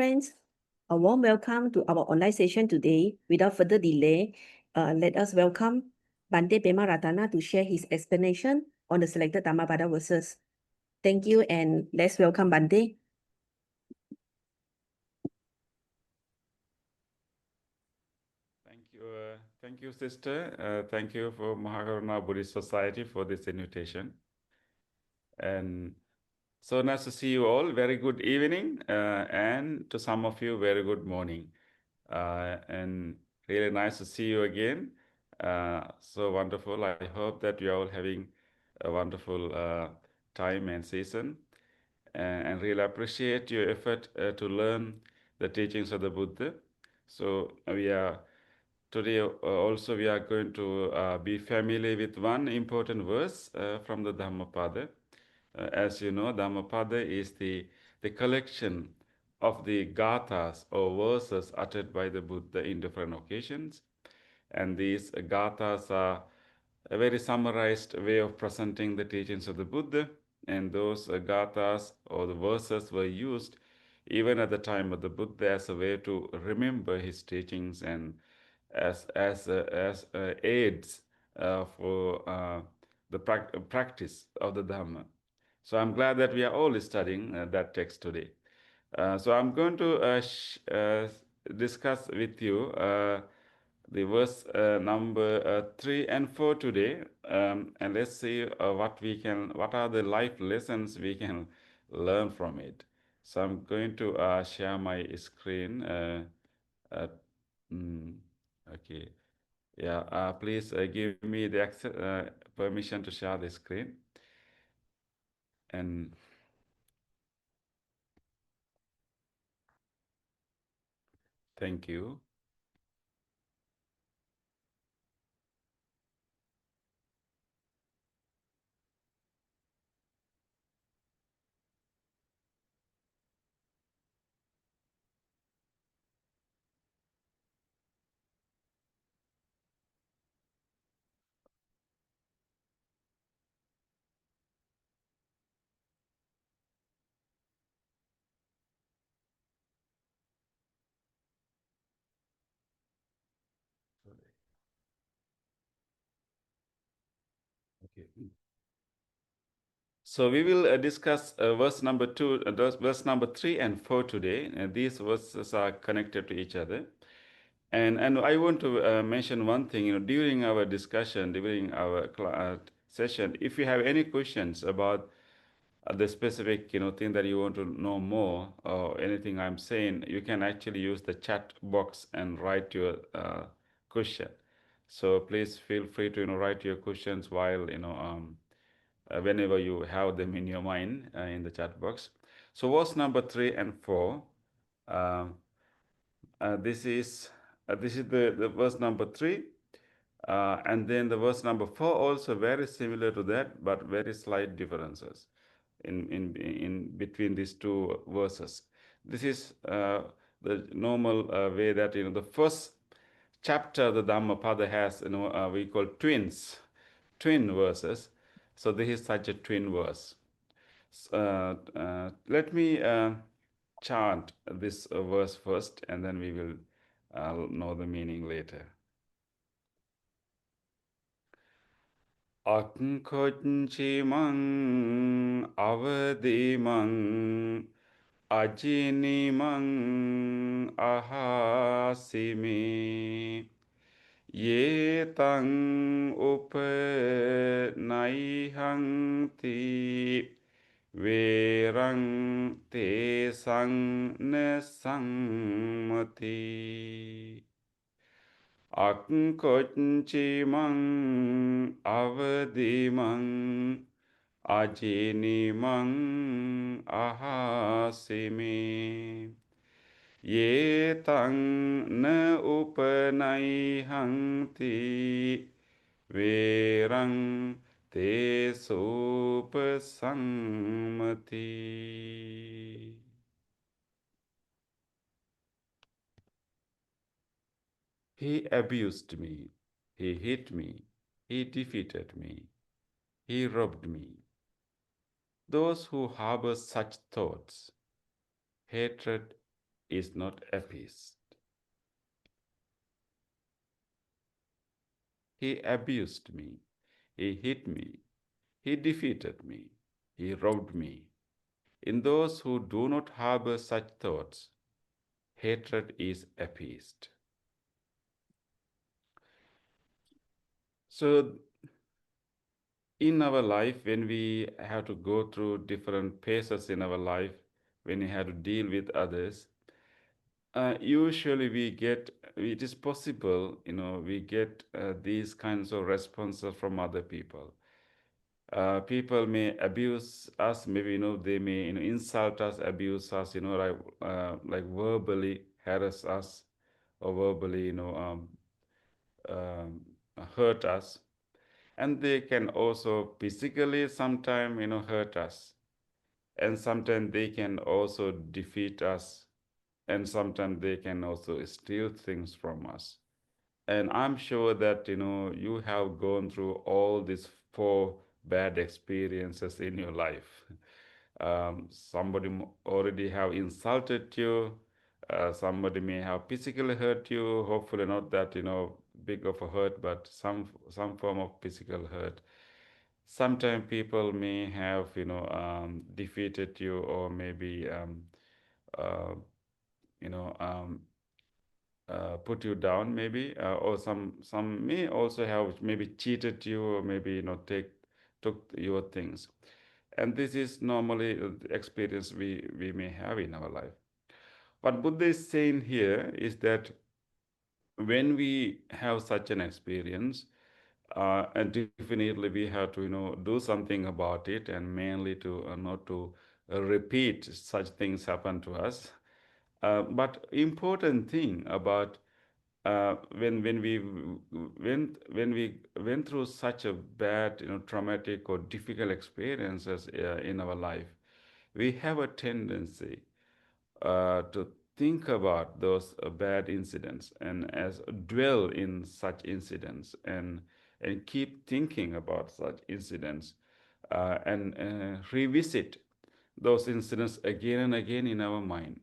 friends. A warm welcome to our online session today. Without further delay, let us welcome Bhante Pemarathana to share his explanation on the selected Dhammapada verses. Thank you, and let's welcome Bhante. Thank you, sister. Thank you for Mahakaruna Buddhist Society for this invitation. And so nice to see you all. Very good evening, and to some of you, very good morning. And really nice to see you again. So wonderful. I hope that you are all having a wonderful time and season, and really appreciate your effort to learn the teachings of the Buddha. So today also we are going to be familiar with one important verse from the Dhammapada. As you know, Dhammapada is the collection of the gathas or verses uttered by the Buddha in different occasions. And these gathas are a very summarized way of presenting the teachings of the Buddha. And those gathas or the verses were used even at the time of the Buddha as a way to remember his teachings and as aids for the practice of the Dhamma. So I'm glad that we are all studying that text today. So I'm going to discuss with you the verse number 3 and 4 today, and let's see what are the life lessons we can learn from it. So I'm going to share my screen. Uh, mm, okay, yeah. Please give me the permission to share the screen, and thank you. Okay. So we will discuss verse number 2, verse number 3 and 4 today. These verses are connected to each other. And I want to mention one thing. During our discussion, during our session, if you have any questions about the specific thing that you want to know more or anything I'm saying, you can actually use the chat box and write your question. So please feel free to write your questions while whenever you have them in your mind in the chat box. So verse number 3 and 4. Uh, this is the verse number 3, and then the verse number 4 also very similar to that, but very slight differences in between these two verses. This is the normal way that the first chapter the Dhammapada has we call twin verses. So this is such a twin verse. Let me chant this verse first, and then we will know the meaning later. Akkhocchimang avadimang ajinimang ahasimi ye tang upanaihanti verang te sang ne sangmati Akkhocchimang avadimang ajinimang ahasimi ye tang na upanaihanti verang te supasangmati. He abused me, he hit me, he defeated me, he robbed me. Those who harbor such thoughts, hatred, is not appeased. He abused me. He hit me. He defeated me. He robbed me. In those who do not harbor such thoughts, hatred is appeased. So, in our life, when we have to go through different phases in our life, when we have to deal with others, usually it is possible, we get these kinds of responses from other people. People may abuse us, maybe, they may, insult us, abuse us, like verbally harass us or verbally, um, hurt us. And they can also physically sometimes, hurt us. And sometimes they can also defeat us. And sometimes they can also steal things from us. And I'm sure that, you have gone through all these four bad experiences in your life. Somebody already have insulted you. Somebody may have physically hurt you. Hopefully not that, big of a hurt, but some form of physical hurt. Sometimes people may have, defeated you, or maybe, uh, you know, um, put you down, maybe, or some may also have maybe cheated you, or maybe, took your things. And this is normally the experience we may have in our life. What Buddha is saying here is that when we have such an experience, and definitely we have to, do something about it, and mainly to not to repeat such things happen to us. But important thing about, when we went through such a bad, traumatic or difficult experiences in our life, we have a tendency to think about those bad incidents, and as dwell in such incidents, and keep thinking about such incidents, and revisit those incidents again and again in our mind.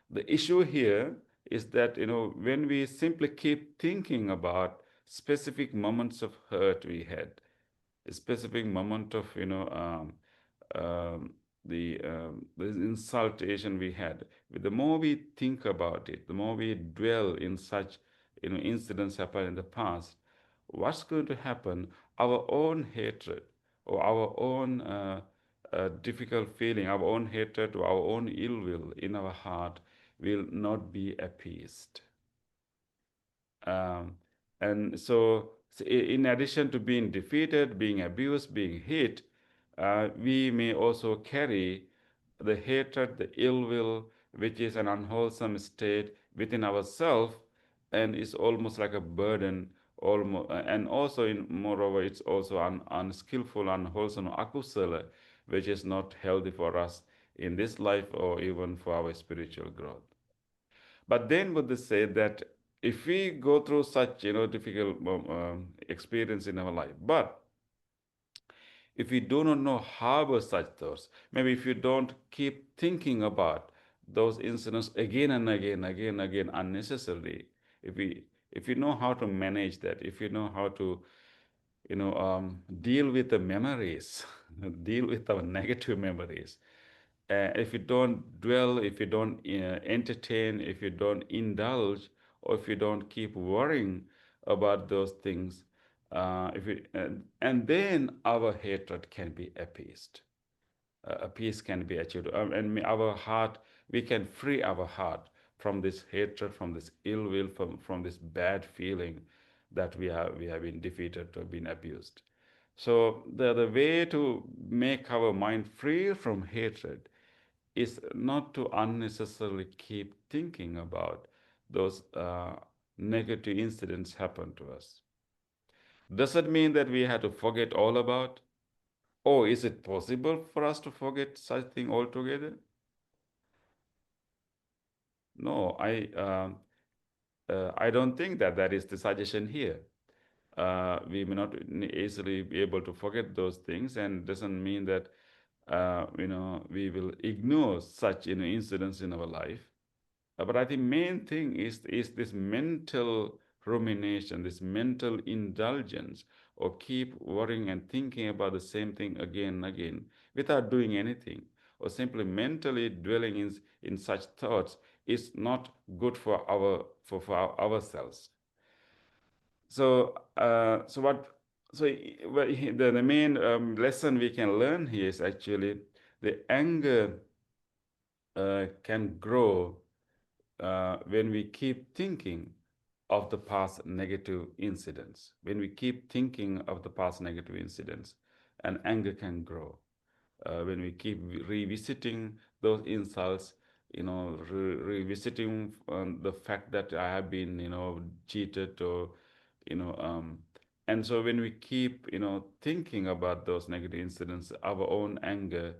The issue here is that, when we simply keep thinking about specific moments of hurt we had, a specific moment of, um, the insultation we had, the more we think about it, the more we dwell in such, incidents happened in the past, what's going to happen? Our own hatred, or our own difficult feeling, our own hatred, or our own ill will in our heart will not be appeased. Um, and so, in addition to being defeated, being abused, being hit, we may also carry the hatred, the ill will, which is an unwholesome state within ourselves, and is almost like a burden. Almost, and also, moreover, it's also an unskillful, unwholesome akusala, which is not healthy for us in this life, or even for our spiritual growth. But then Buddha said that if we go through such, difficult experience in our life, but if we do not know harbor such thoughts, maybe if you don't keep thinking about those incidents again and again, again and again, unnecessarily, if you know how to manage that, if you know how to, deal with the memories, deal with our negative memories, if you don't dwell, if you don't entertain, if you don't indulge, or if you don't keep worrying about those things, and then our hatred can be appeased. A peace can be achieved, and our heart, we can free our heart from this hatred, from this ill will, from this bad feeling that we have been defeated or been abused. So the way to make our mind free from hatred is not to unnecessarily keep thinking about those negative incidents happen to us. Does it mean that we have to forget all about? Or is it possible for us to forget such thing altogether? No, I don't think that that is the suggestion here. We may not easily be able to forget those things, and doesn't mean that we will ignore such incidents in our life. But I think main thing is this mental rumination, this mental indulgence, or keep worrying and thinking about the same thing again and again without doing anything, or simply mentally dwelling in such thoughts is not good for ourselves. So the main lesson we can learn here is actually the anger can grow when we keep thinking of the past negative incidents. When we keep thinking of the past negative incidents, and anger can grow. When we keep revisiting those insults, revisiting the fact that I have been, cheated, or, and so when we keep, thinking about those negative incidents, our own anger,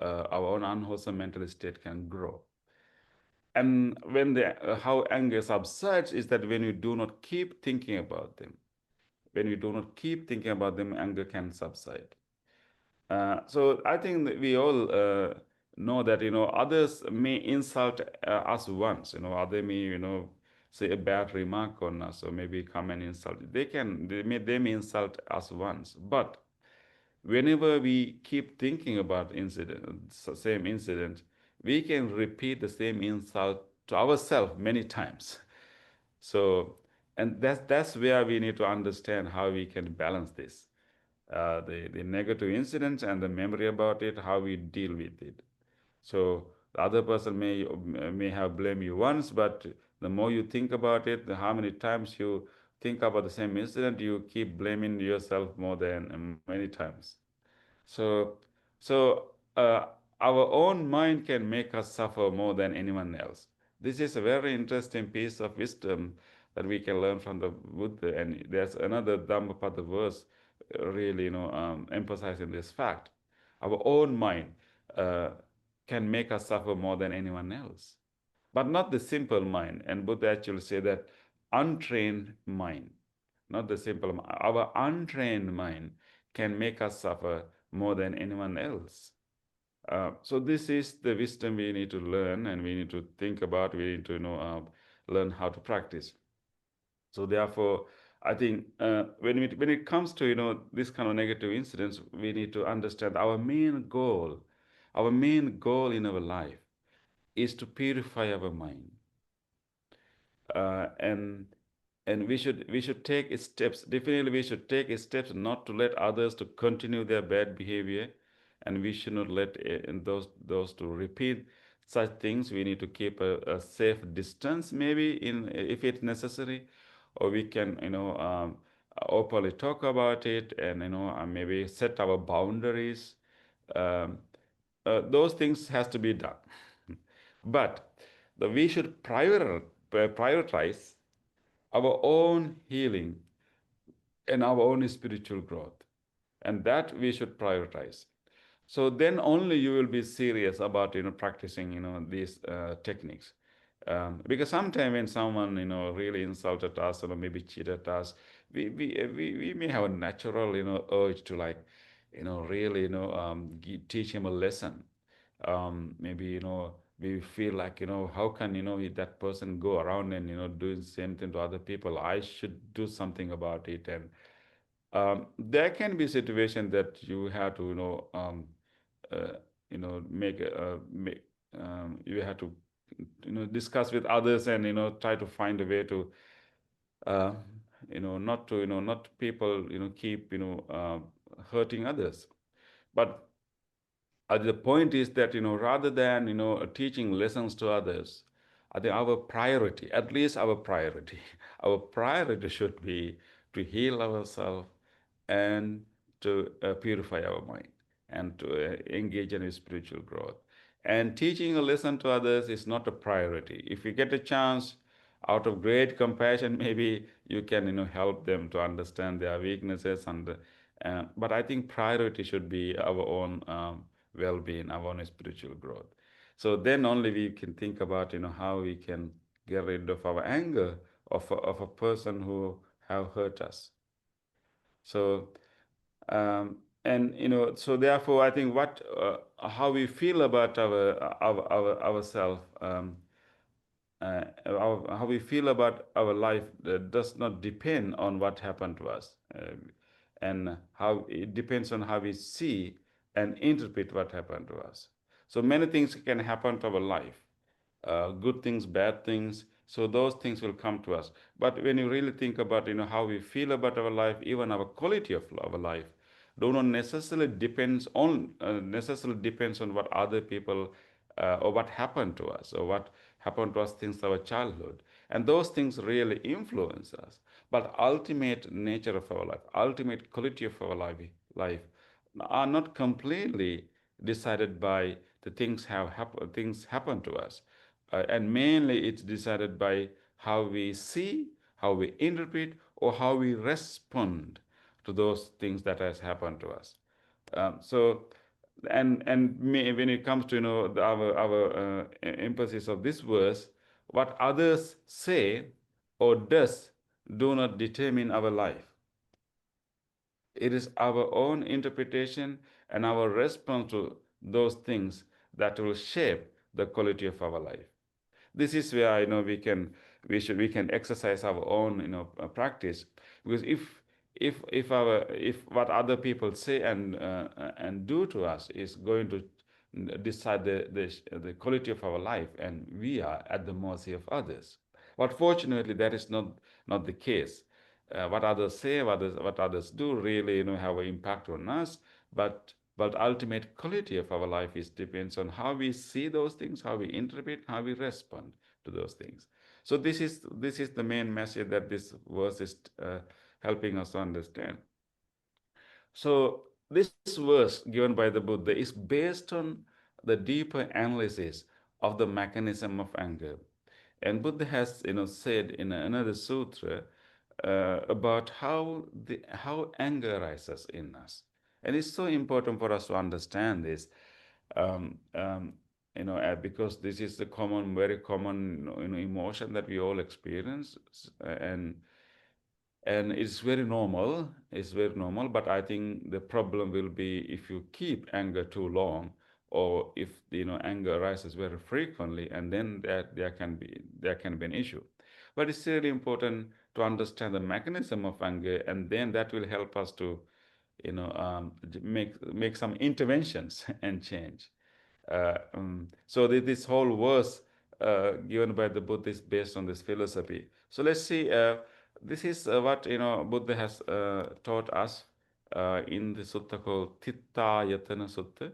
our own unwholesome mental state can grow. And when how anger subsides is that when you do not keep thinking about them. When you do not keep thinking about them, anger can subside. So I think that we all know that others may insult us once. Other may say a bad remark on us, or maybe come and insult. They may insult us once, but whenever we keep thinking about same incident, we can repeat the same insult to ourselves many times. So, and that's where we need to understand how we can balance this, the negative incidents and the memory about it, how we deal with it. So the other person may have blamed you once, but the more you think about it, how many times you think about the same incident, you keep blaming yourself more than many times. So, so our own mind can make us suffer more than anyone else. This is a very interesting piece of wisdom that we can learn from the Buddha. And there's another Dhammapada verse really, emphasizing this fact. Our own mind uh, can make us suffer more than anyone else, but not the simple mind. And Buddha actually say that untrained mind, not the simple mind. Our untrained mind can make us suffer more than anyone else. So this is the wisdom we need to learn, and we need to think about. We need to learn how to practice. So therefore, I think when it comes to this kind of negative incidents, we need to understand our main goal. Our main goal in our life is to purify our mind, uh, and we should take steps. Definitely, we should take steps not to let others to continue their bad behavior, and we should not let those to repeat such things. We need to keep a safe distance, maybe in if it's necessary, or we can openly talk about it, and maybe set our boundaries. Um, those things has to be done, but we should prioritize our own healing and our own spiritual growth, and that we should prioritize. So then only you will be serious about practicing these techniques, because sometimes when someone really insulted us or maybe cheated us, we may have a natural urge to, like, really teach him a lesson. Maybe we feel like, how can that person go around and doing the same thing to other people? I should do something about it. And there can be a situation that you have to uh, make you have to discuss with others, and try to find a way to uh, not people keep hurting others. But the point is that rather than teaching lessons to others, I think our priority, at least our priority, our priority should be to heal ourselves, and to purify our mind, and to engage in spiritual growth. And teaching a lesson to others is not a priority. If you get a chance, out of great compassion, maybe you can help them to understand their weaknesses. And but I think priority should be our own well-being, our own spiritual growth. So then only we can think about how we can get rid of our anger of a person who have hurt us. So and so therefore I think how we feel about ourselves, how we feel about our life does not depend on what happened to us, and how it depends on how we see and interpret what happened to us. So many things can happen to our life, good things, bad things. So those things will come to us. But when you really think about, how we feel about our life, even our quality of our life, do not necessarily depends on what other people or what happened to us or what happened to us since our childhood. And those things really influence us. But ultimate nature of our life, ultimate quality of our life are not completely decided by the things happen to us, and mainly it's decided by how we see, how we interpret, or how we respond to those things that has happened to us. So, when it comes to our emphasis of this verse, what others say or does do not determine our life. It is our own interpretation and our response to those things that will shape the quality of our life. This is where we can exercise our own practice, because if what other people say and do to us is going to decide the quality of our life, and we are at the mercy of others. But fortunately, that is not the case. What others say, what others do, really have an impact on us. But ultimate quality of our life is depends on how we see those things, how we interpret, how we respond to those things. So this is the main message that this verse is helping us to understand. So this verse given by the Buddha is based on the deeper analysis of the mechanism of anger. And Buddha has said in another sutra about how anger arises in us. And it's so important for us to understand this, um, um, because this is the very common emotion that we all experience, and it's very normal. It's very normal, but I think the problem will be if you keep anger too long, or if anger arises very frequently, and then there can be an issue. But it's really important to understand the mechanism of anger, and then that will help us to make some interventions and change. So this whole verse given by the Buddha is based on this philosophy. So let's see. This is what Buddha has taught us in the sutta called Thitthayatana Sutta.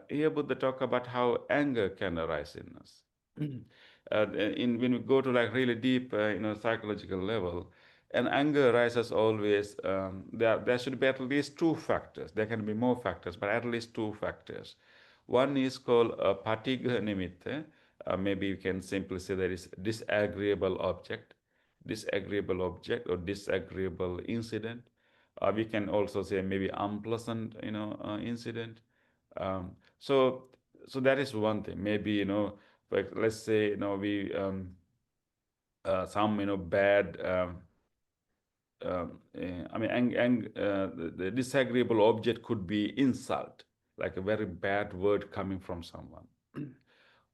Here Buddha talk about how anger can arise in us. When we go to like really deep, psychological level, and anger arises always. There should be at least two factors. There can be more factors, but at least two factors. One is called patigha nimitta. Maybe you can simply say that is disagreeable object or disagreeable incident. We can also say maybe unpleasant, incident. So that is one thing. Maybe like let's say we some bad. I mean, the disagreeable object could be insult, like a very bad word coming from someone,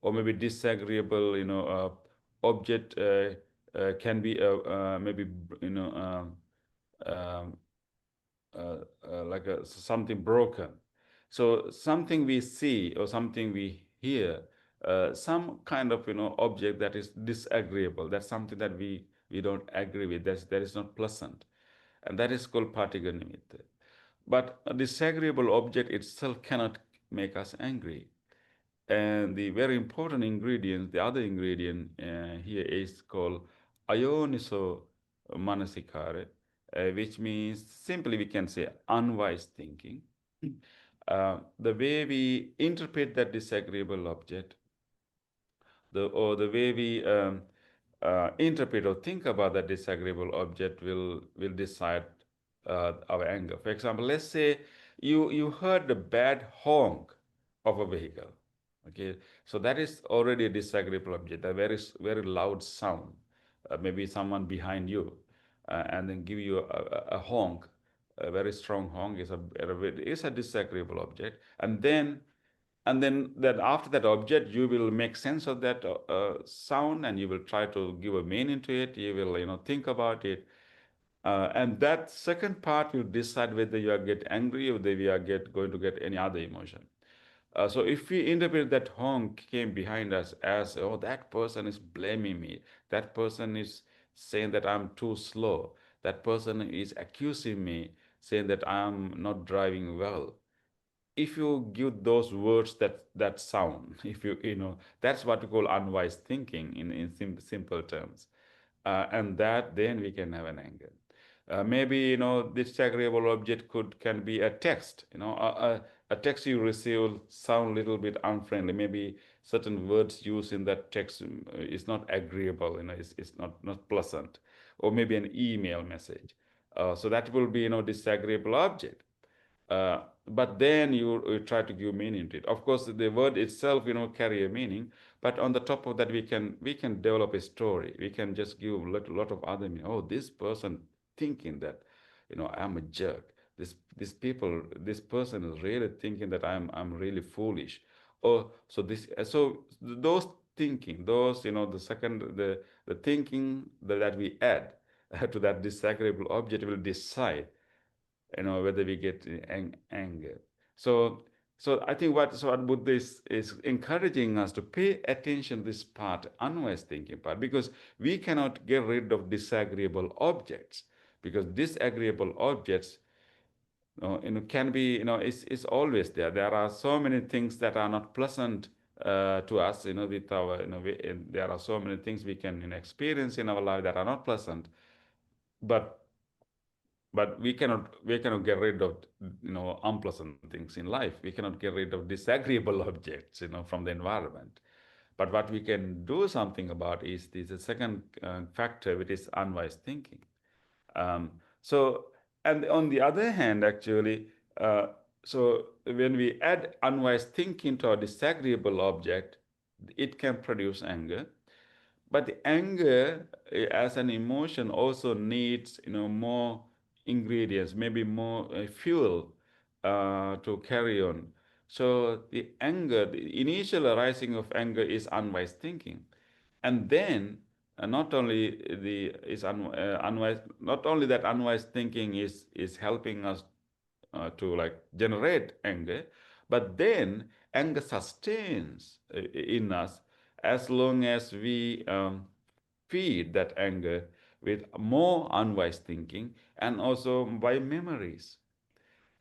or maybe disagreeable, object can be maybe um, like something broken. So something we see or something we hear, some kind of object that is disagreeable. That's something that we don't agree with. That is not pleasant, and that is called patigha nimitta. But a disagreeable object itself cannot make us angry. And the very important ingredient, the other ingredient here is called ayoniso manasikara, which means simply we can say unwise thinking. The way we interpret that disagreeable object, or the way we interpret or think about that disagreeable object will decide our anger. For example, let's say you heard the bad honk of a vehicle. Okay, so that is already a disagreeable object, a very loud sound. Maybe someone behind you, and then give you a honk, a very strong honk is a disagreeable object, and then And then after that object, you will make sense of that sound, and you will try to give a meaning to it. You will, think about it. And that second part will decide whether you are get angry or whether you are going to get any other emotion. So if we interpret that honk came behind us as, oh, that person is blaming me, that person is saying that I'm too slow, that person is accusing me, saying that I'm not driving well. If you give those words that sound, if that's what we call unwise thinking in simple terms, and that then we can have an anger. Maybe this disagreeable object can be a text. A text you receive sound a little bit unfriendly. Maybe certain words used in that text is not agreeable. It's not pleasant, or maybe an email message. So that will be disagreeable object. But then you try to give meaning to it. Of course, the word itself, carry a meaning. But on the top of that, we can develop a story. We can just give a lot of other meaning. Oh, this person thinking that, I'm a jerk. This person is really thinking that I'm really foolish. Oh, so those thinking, the thinking that we add to that disagreeable object will decide whether we get anger. So I think what Buddha is encouraging us to pay attention to this part, unwise thinking part, because we cannot get rid of disagreeable objects, because disagreeable objects can be, it's always there. There are so many things that are not pleasant to us, with our, there are so many things we can experience in our life that are not pleasant, but we cannot get rid of unpleasant things in life. We cannot get rid of disagreeable objects from the environment. But what we can do something about is the second factor, which is unwise thinking. So, and on the other hand, actually, so when we add unwise thinking to a disagreeable object, it can produce anger. But the anger as an emotion also needs more ingredients, maybe more fuel to carry on. So the initial arising of anger is unwise thinking, and then not only not only that unwise thinking is helping us to generate anger, but then anger sustains in us as long as we feed that anger with more unwise thinking and also by memories.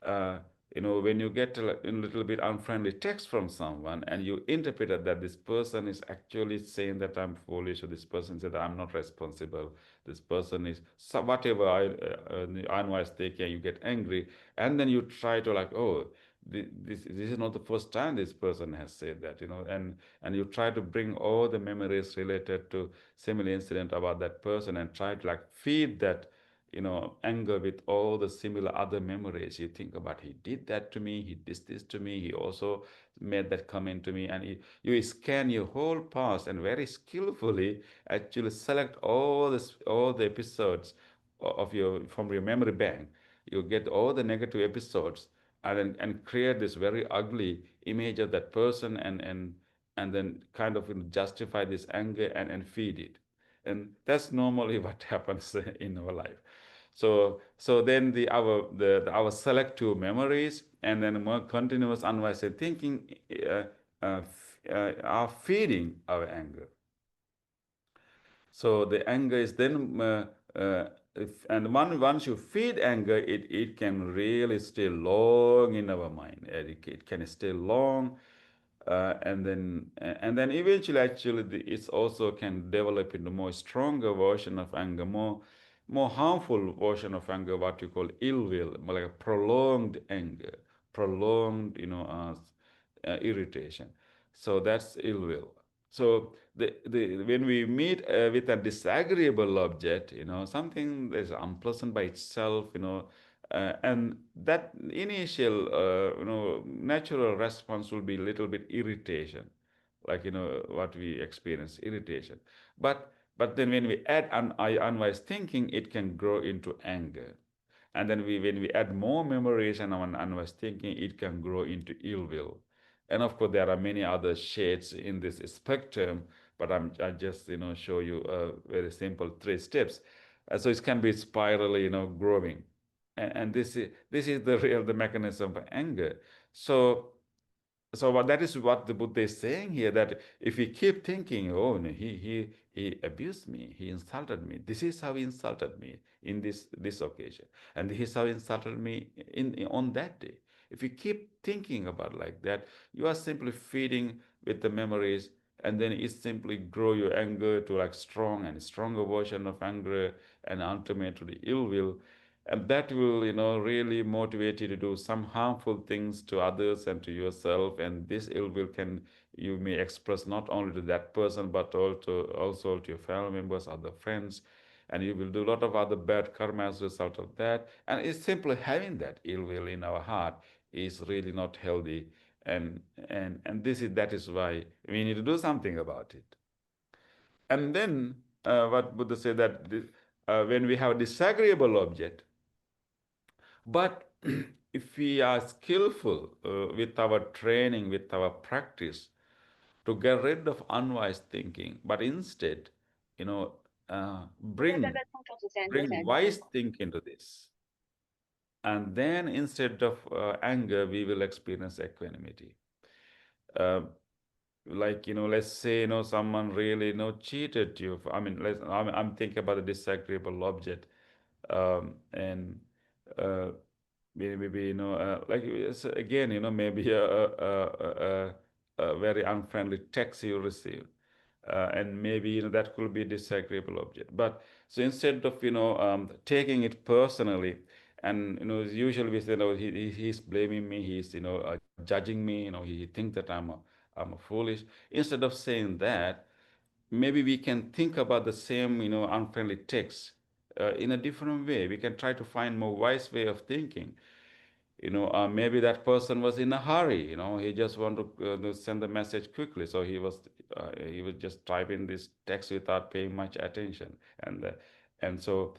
uh, when you get a little bit unfriendly text from someone and you interpret it that this person is actually saying that I'm foolish, or this person said that I'm not responsible, this person is whatever unwise thinking, you get angry, and then you try to oh, this is not the first time this person has said that, and you try to bring all the memories related to similar incident about that person and try to feed that anger with all the similar other memories. You think about, he did that to me, he did this to me, he also made that comment to me, and you scan your whole past and very skillfully actually select all the episodes from your memory bank. You get all the negative episodes and create this very ugly image of that person, and then kind of justify this anger and feed it. And that's normally what happens in our life. So then our selective memories and then more continuous unwise thinking are feeding our anger. So the anger is then once you feed anger, it can really stay long in our mind. It can stay long, and then eventually, actually, it also can develop into more stronger version of anger, more harmful version of anger, what you call ill will, like a prolonged anger, prolonged irritation. So that's ill will. So when we meet with a disagreeable object, something that's unpleasant by itself, and that initial, natural response will be a little bit irritation, like what we experience, irritation. But then when we add unwise thinking, it can grow into anger. And then when we add more memories and unwise thinking, it can grow into ill will. And of course, there are many other shades in this spectrum, but I just show you very simple 3 steps. So it can be spirally growing, and this is the mechanism of anger. So that is what the Buddha is saying here, that if we keep thinking, oh no, he abused me, he insulted me, this is how he insulted me in this occasion, and this is how he insulted me on that day. If you keep thinking about like that, you are simply feeding with the memories, and then it simply grow your anger to like strong and stronger version of anger, and ultimately ill will, and that will really motivate you to do some harmful things to others and to yourself. And this ill will can you may express not only to that person, but also to your family members, other friends, and you will do a lot of other bad karma as a result of that. And it's simply having that ill will in our heart is really not healthy, and that is why we need to do something about it. And then what Buddha said, that when we have a disagreeable object, but if we are skillful with our training, with our practice, to get rid of unwise thinking, but instead, you know, bring wise thinking into this, and then instead of anger, we will experience equanimity. Uh, like let's say someone really cheated you. I'm thinking about a disagreeable object, and uh, maybe like again maybe a very unfriendly text you receive, and maybe that could be a disagreeable object. But so instead of taking it personally, and usually we say, he's blaming me, he's judging me, he thinks that I'm a foolish. Instead of saying that, maybe we can think about the same unfriendly text in a different way. We can try to find more wise way of thinking. Maybe that person was in a hurry. He just wanted to send the message quickly, so he was just typing this text without paying much attention, and so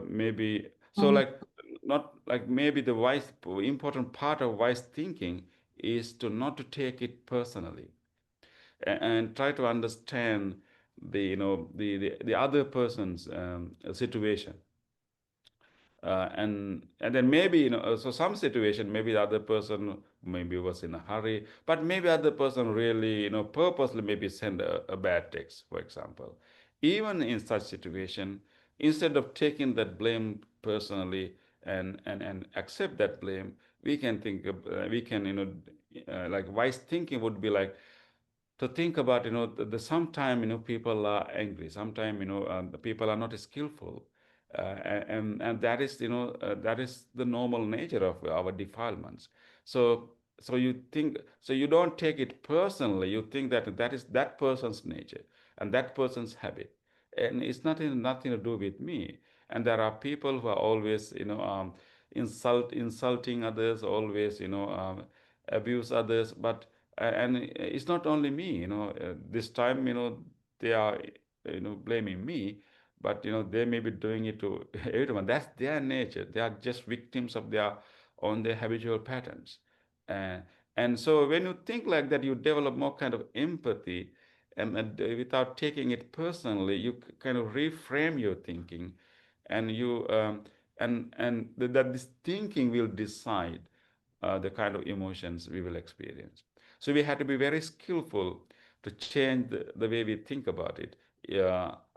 maybe so like not like maybe the wise important part of wise thinking is to not to take it personally, and try to understand the other person's situation, and then maybe so some situation, maybe the other person maybe was in a hurry, but maybe other person really purposely maybe send a bad text, for example. Even in such situation, instead of taking that blame personally, and accept that blame, we can think we can like wise thinking would be like to think about the sometime people are angry, sometime the people are not skillful, and that is that is the normal nature of our defilements. So you don't take it personally, you think that that is that person's nature and that person's habit, and it's nothing to do with me. And there are people who are always insulting others, always abuse others, but and it's not only me, this time they are blaming me, but they may be doing it to everyone. That's their nature. They are just victims of their habitual patterns. And so when you think like that, you develop more kind of empathy, and without taking it personally, you kind of reframe your thinking, and you that this thinking will decide the kind of emotions we will experience. So we have to be very skillful to change the way we think about it.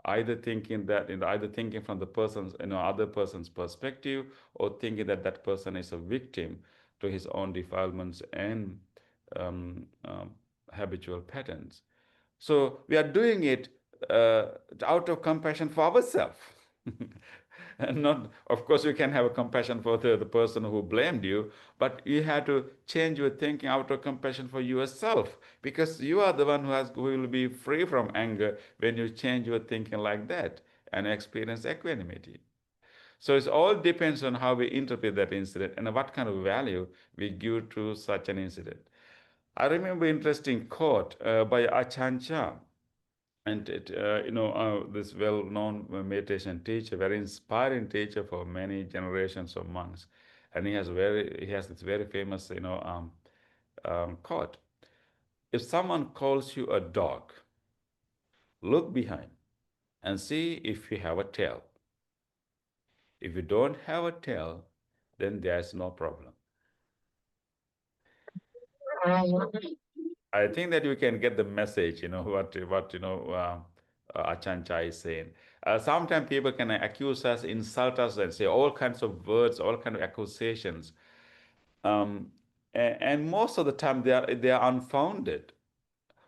Either thinking that either thinking from the person's other person's perspective, or thinking that that person is a victim to his own defilements and um, um, habitual patterns. So we are doing it uh, out of compassion for ourselves. And not, of course, you can have a compassion for the person who blamed you, but you have to change your thinking out of compassion for yourself, because you are the one who will be free from anger when you change your thinking like that and experience equanimity. So it all depends on how we interpret that incident and what kind of value we give to such an incident. I remember interesting quote by Achan Chah, and this well-known meditation teacher, very inspiring teacher for many generations of monks, and he has this very famous quote. If someone calls you a dog, look behind and see if you have a tail. If you don't have a tail, then there's no problem. I think that you can get the message, what Ajahn Chah is saying. Sometimes people can accuse us, insult us, and say all kinds of words, all kinds of accusations. And most of the time they are unfounded.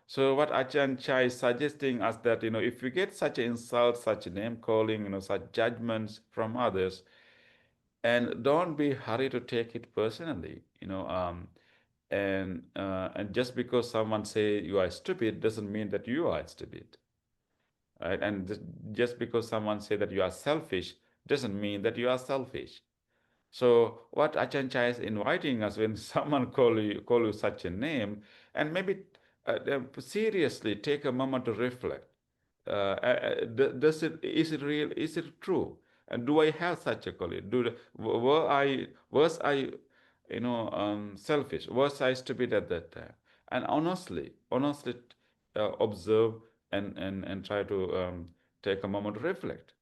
So what Ajahn Chah is suggesting us that, if we get such insult, such name calling, such judgments from others, and don't be hurried to take it personally, and just because someone say you are stupid doesn't mean that you are stupid, right? And just because someone say that you are selfish doesn't mean that you are selfish. So what Ajahn Chah is inviting us, when someone call you such a name, and maybe seriously take a moment to reflect. Is it real? Is it true? And do I have such a quality? Was I selfish? Was I stupid at that time? And honestly, observe and try to take a moment to reflect.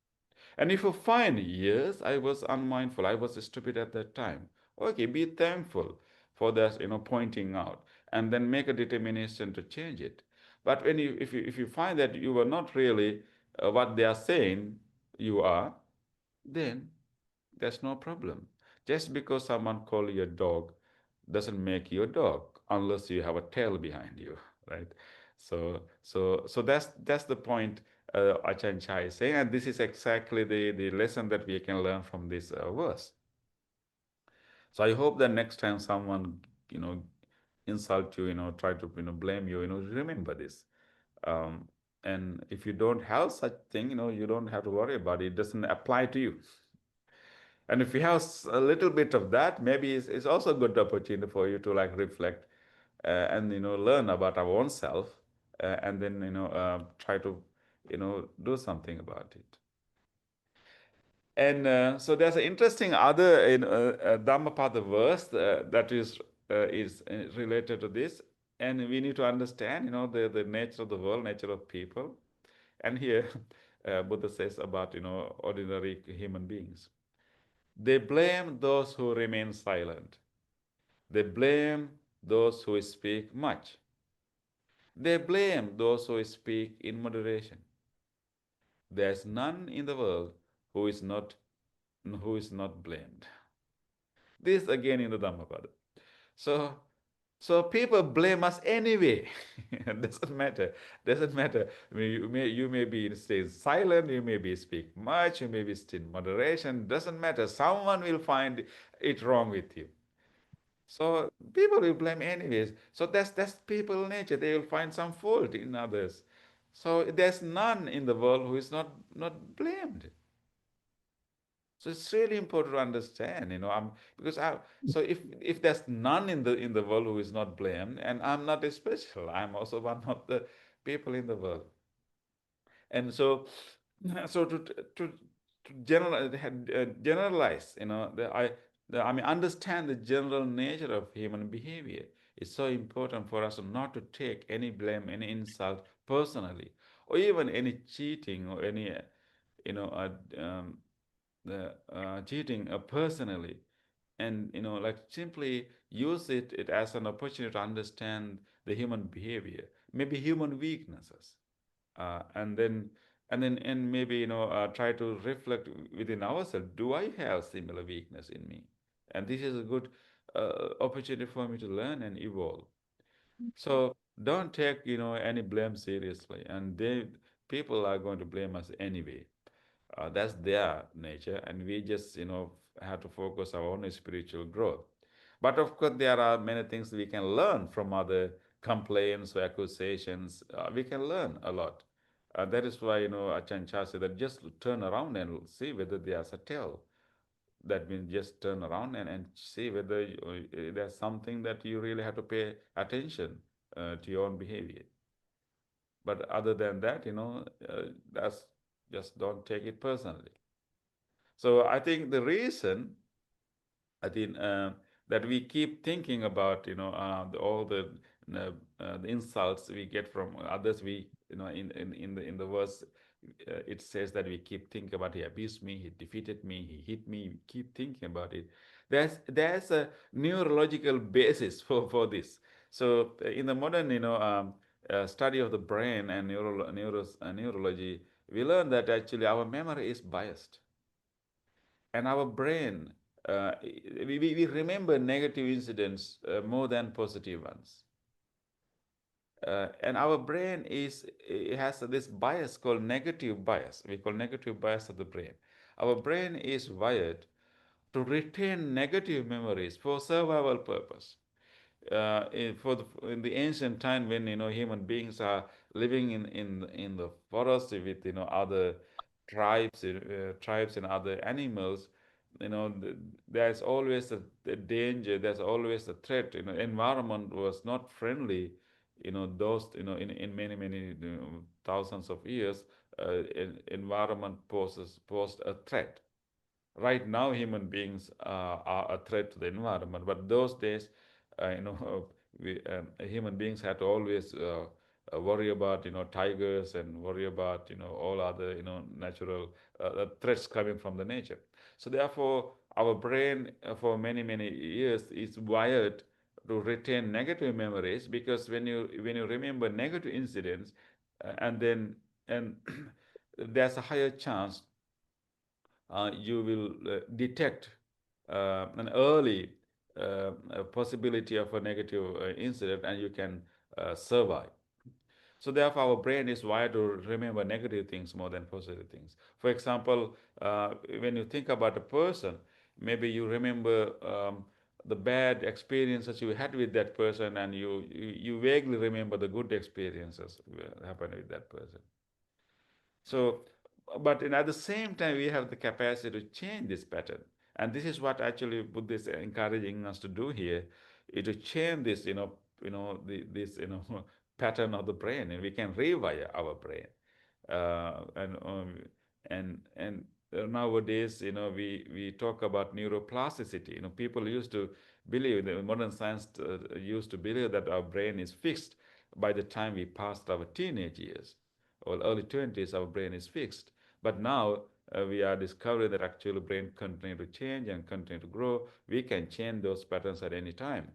And if you find, yes, I was unmindful, I was stupid at that time. Okay, be thankful for that, pointing out, and then make a determination to change it. But if you find that you were not really what they are saying you are, then there's no problem. Just because someone call you a dog doesn't make you a dog unless you have a tail behind you, right? So that's the point Ajahn Chah is saying, and this is exactly the lesson that we can learn from this verse. So I hope that next time someone insult you, try to blame you, remember this. Um, and if you don't have such thing, you don't have to worry about it. It doesn't apply to you. And if you have a little bit of that, maybe it's also a good opportunity for you to like reflect and learn about our own self, and then try to do something about it. And so there's an interesting other Dhammapada verse that is related to this, and we need to understand the nature of the world, nature of people. And here Buddha says about ordinary human beings. They blame those who remain silent. They blame those who speak much. They blame those who speak in moderation. There is none in the world who is not blamed. This again in the Dhammapada. So people blame us anyway. Doesn't matter. Doesn't matter. I mean, you may be stay silent. You may be speak much. You may be still in moderation. Doesn't matter. Someone will find it wrong with you. So people will blame anyways. So that's people nature. They will find some fault in others. So there's none in the world who is not blamed. So it's really important to understand, so if there's none in the world who is not blamed, and I'm not special, I'm also one of the people in the world. And so to generalize, I mean, understand the general nature of human behavior. It's so important for us not to take any blame, any insult personally, or even any cheating or any, cheating personally, and like simply use it as an opportunity to understand the human behavior, maybe human weaknesses, and maybe try to reflect within ourselves, do I have similar weakness in me? And this is a good opportunity for me to learn and evolve. So don't take any blame seriously, and people are going to blame us anyway. That's their nature, and we just have to focus our own spiritual growth. But of course there are many things we can learn from other complaints or accusations. We can learn a lot. That is why Ajahn Chah said that just turn around and see whether there's a tail. That means just turn around and see whether there's something that you really have to pay attention to your own behavior. But other than that, that's just don't take it personally. So I think the reason, I think that we keep thinking about, all the insults we get from others. We, in the verse, it says that we keep thinking about, he abused me, he defeated me, he hit me. We keep thinking about it. There's a neurological basis for this. So in the modern, study of the brain and neurology, we learn that actually our memory is biased, and our brain, we remember negative incidents more than positive ones. And our brain it has this bias called negative bias. We call negative bias of the brain. Our brain is wired to retain negative memories for survival purpose. In the ancient time, when human beings are living in the forest with other tribes and other animals, there's always a danger, there's always a threat. Environment was not friendly. Those in many thousands of years, environment posed a threat. Right now, human beings are a threat to the environment, but those days, human beings had to always worry about tigers, and worry about all other natural threats coming from the nature. So therefore, our brain for many years is wired to retain negative memories, because when you remember negative incidents, and there's a higher chance you will detect an early possibility of a negative incident, and you can survive. So therefore, our brain is wired to remember negative things more than positive things. For example, when you think about a person, maybe you remember the bad experiences you had with that person, and you vaguely remember the good experiences that happened with that person. So, but at the same time, we have the capacity to change this pattern. And this is what actually Buddha is encouraging us to do here, is to change this, this, pattern of the brain, and we can rewire our brain. And nowadays, we talk about neuroplasticity. People used to believe, the modern science used to believe that our brain is fixed by the time we passed our teenage years or early 20s. Our brain is fixed. But now we are discovering that actually brain continue to change and continue to grow. We can change those patterns at any time.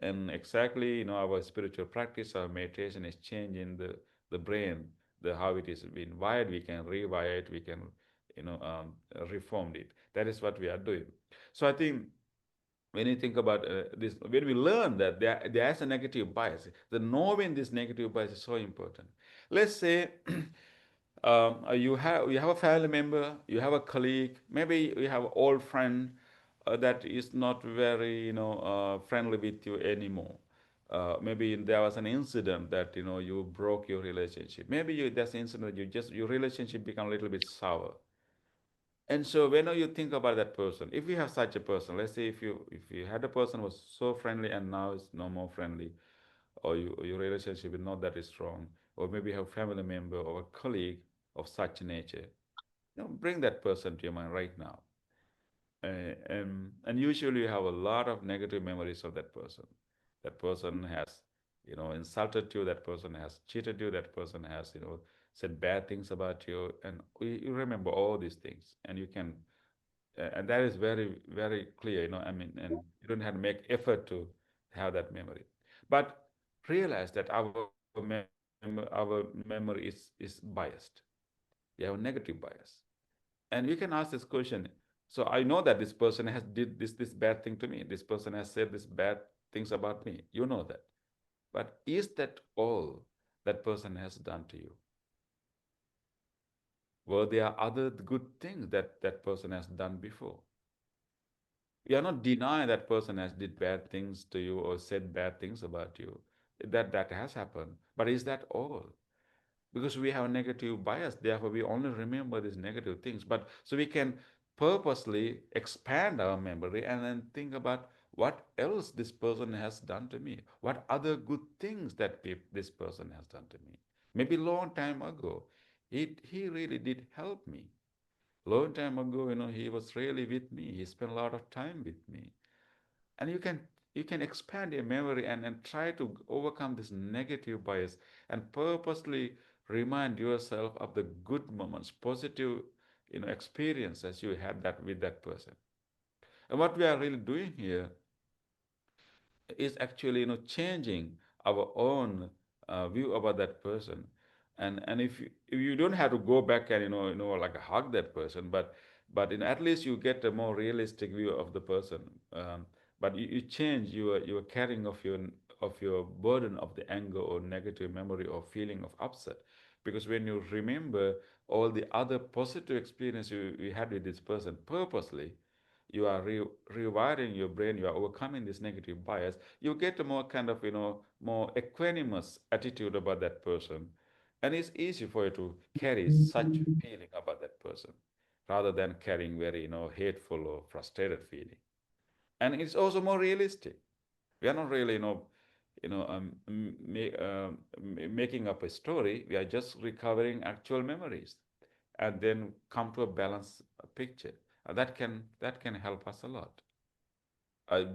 And exactly, our spiritual practice, our meditation is changing the brain, how it is being wired. We can rewire it, we can, reform it. That is what we are doing. So I think when you think about this, when we learn that there's a negative bias, the knowing this negative bias is so important. Let's say you have a family member, you have a colleague, maybe you have an old friend that is not very friendly with you anymore. Maybe there was an incident that you broke your relationship. Maybe there's an incident your relationship become a little bit sour. And so when you think about that person, if you have such a person, let's say if you had a person who was so friendly and now is no more friendly, or your relationship is not that strong, or maybe you have a family member or a colleague of such nature, bring that person to your mind right now. And usually you have a lot of negative memories of that person. That person has, insulted you. That person has cheated you. That person has, said bad things about you, and you remember all these things, and you can, and that is very, very clear. I mean, and you don't have to make effort to have that memory, but realize that our memory is biased. We have a negative bias. And we can ask this question. So I know that this person has did this bad thing to me. This person has said this bad things about me. You know that. But is that all that person has done to you? Were there other good things that that person has done before? We are not denying that person has did bad things to you or said bad things about you. That has happened. But is that all? Because we have a negative bias, therefore we only remember these negative things. But so we can purposely expand our memory and then think about what else this person has done to me, what other good things that this person has done to me. Maybe long time ago he really did help me. Long time ago, he was really with me, he spent a lot of time with me. And you can expand your memory and try to overcome this negative bias and purposely remind yourself of the good moments, positive, experiences you had that with that person. And what we are really doing here is actually changing our own view about that person. And if you don't have to go back and like hug that person, but at least you get a more realistic view of the person. But you change your carrying of your burden of the anger or negative memory or feeling of upset, because when you remember all the other positive experience you had with this person purposely, you are rewiring your brain, you are overcoming this negative bias, you get a more kind of more equanimous attitude about that person, and it's easy for you to carry such feeling about that person rather than carrying very hateful or frustrated feeling. And it's also more realistic. We are not really making up a story. We are just recovering actual memories and then come to a balanced picture. That can help us a lot.